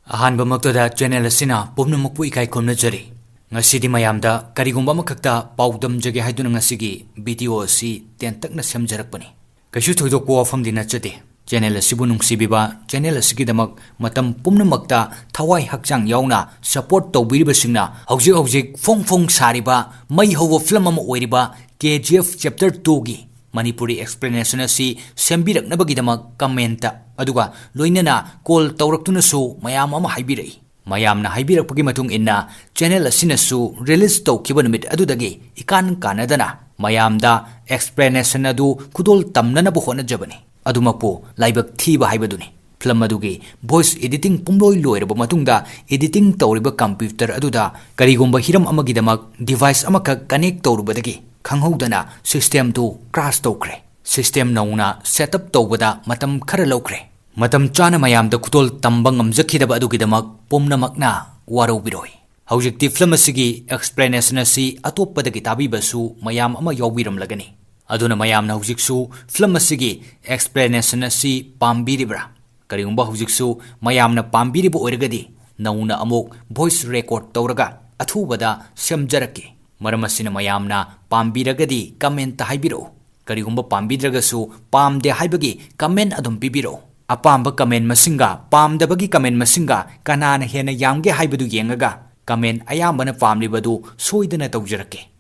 ꯑꯍꯥꯟꯕꯃꯛꯇꯗ channel ꯑꯁꯤꯅ ꯄꯨꯝꯅꯃꯛꯄꯨ ꯏꯀꯥꯏ ꯈꯨꯝꯅꯖꯔꯤ ꯉꯁꯤꯗꯤ ꯃꯌꯥꯝꯗ ꯀꯔꯤꯒꯨꯝꯕ ꯑꯃꯈꯛꯇ ꯄꯥꯎꯗꯝꯖꯒꯦ ꯍꯥꯏꯗꯨꯅ ꯉꯁꯤꯒꯤ ꯚꯤꯗꯤꯑꯣ ꯑꯁꯤ ꯇꯦꯟꯇꯛꯅ ꯁꯦꯝꯖꯔꯛꯄꯅꯤ ꯀꯩꯁꯨ ꯊꯣꯏꯗꯣꯛꯄ ꯋꯥꯐꯝꯗꯤ ꯅꯠꯆꯗꯦ ꯆꯦꯅꯦꯜ ꯑꯁꯤꯕꯨ ꯅꯨꯡꯁꯤꯕꯤꯕ ꯆꯦꯅꯦꯜ ꯑꯁꯤꯒꯤꯗꯃꯛ ꯃꯇꯝ ꯄꯨꯝꯅꯃꯛꯇ ꯊꯋꯥꯏ ꯍꯛꯆꯥꯡ ꯌꯥꯎꯅ ꯁꯄꯣꯔꯠ ꯇꯧꯕꯤꯔꯤꯕꯁꯤꯡꯅ ꯍꯧꯖꯤꯛ ꯐꯣꯡ ꯐꯣꯡ ꯁꯥꯔꯤꯕ ꯃꯩ ꯍꯧꯕ ꯐꯤꯂꯝ ꯑꯃ ꯑꯣꯏꯔꯤꯕ KGF ꯆꯦꯞꯇꯔ 2ꯒꯤ ꯃꯅꯤꯄꯨꯔꯤ ꯑꯦꯛꯁꯄ꯭ꯂꯦꯅꯦꯁꯟ ꯑꯁꯤ ꯁꯦꯝꯕꯤꯔꯛꯅꯕꯒꯤꯗꯃꯛ ꯀꯃꯦꯟꯇ ꯑꯗꯨꯒ ꯂꯣꯏꯅꯅ ꯀꯣꯜ ꯇꯧꯔꯛꯇꯨꯅꯁꯨ ꯃꯌꯥꯝ ꯑꯃ ꯍꯥꯏꯕꯤꯔꯛꯏ ꯃꯌꯥꯝꯅ ꯍꯥꯏꯕꯤꯔꯛꯄꯒꯤ ꯃꯇꯨꯡ ꯏꯟꯅ ꯆꯦꯅꯦꯜ ꯑꯁꯤꯅꯁꯨ ꯔꯤꯂꯤꯖ ꯇꯧꯈꯤꯕ ꯅꯨꯃꯤꯠ ꯑꯗꯨꯗꯒꯤ ꯏꯀꯥꯟ ꯀꯥꯟꯅꯗꯅ ꯃꯌꯥꯝꯗ ꯑꯦꯛꯁꯄ꯭ꯂꯦꯅꯦꯁꯟ ꯑꯗꯨ ꯈꯨꯗꯣꯜ ꯇꯝꯅꯅꯕ ꯍꯣꯠꯅꯖꯕꯅꯤ ꯑꯗꯨꯃꯛꯄꯨ ꯂꯥꯏꯕꯛ ꯊꯤꯕ ꯍꯥꯏꯕꯗꯨꯅꯤ ꯐꯤꯂꯝ ꯑꯗꯨꯒꯤ ꯚꯣꯏꯁ एडिटिंग पुंलोई लोइरबा मतुंगदा एडिटिंग तौरिबा कंप्यूटर अदुदा करिगुंबा हिरम अमगिदमक डिवाइस अमक कनेक्ट तौरुबदगी खंगहौदना सिस्टम दु क्रैश तौखरे सिस्टम नौना सेटअप तौबदा मतम खर लौखरे मतम चाना मयामदा खुतोल तंबा ngamjakidaba अदुगिदमक पुमनमकना वारौबिरोय हौजिक्ति फिल्म असिगी एक्सप्लेनेशन असि अतोप्पदगी ताबीबसु मयाम अमा यौबिरमलगनी अदुना मयामना हौजिकसु फिल्म असिगी एक्सप्लेनेशन असि पाम्बिरिब्रा करिगुंबा हौजिकसु मयामना पाम्बिरिबा ओइरगदी नौना अमुक वॉइस रेकॉर्ड तौरगा अथुबदा सेमजरके मरम असिना मयामना पाम्बिरगदी कमेंट हाइबिरो करिगुंबा पाम्बिद्रगसु पामदे हाइबगी कमेंट अदुम पिबिरो अपाम्बा कमेंट मसिंगा पामदबगी कमेंट मसिंगा कनाना हेना यामगे हाइबदु येंगगा कमेंट अयामबना पामलिबदु सोइदना तौजरके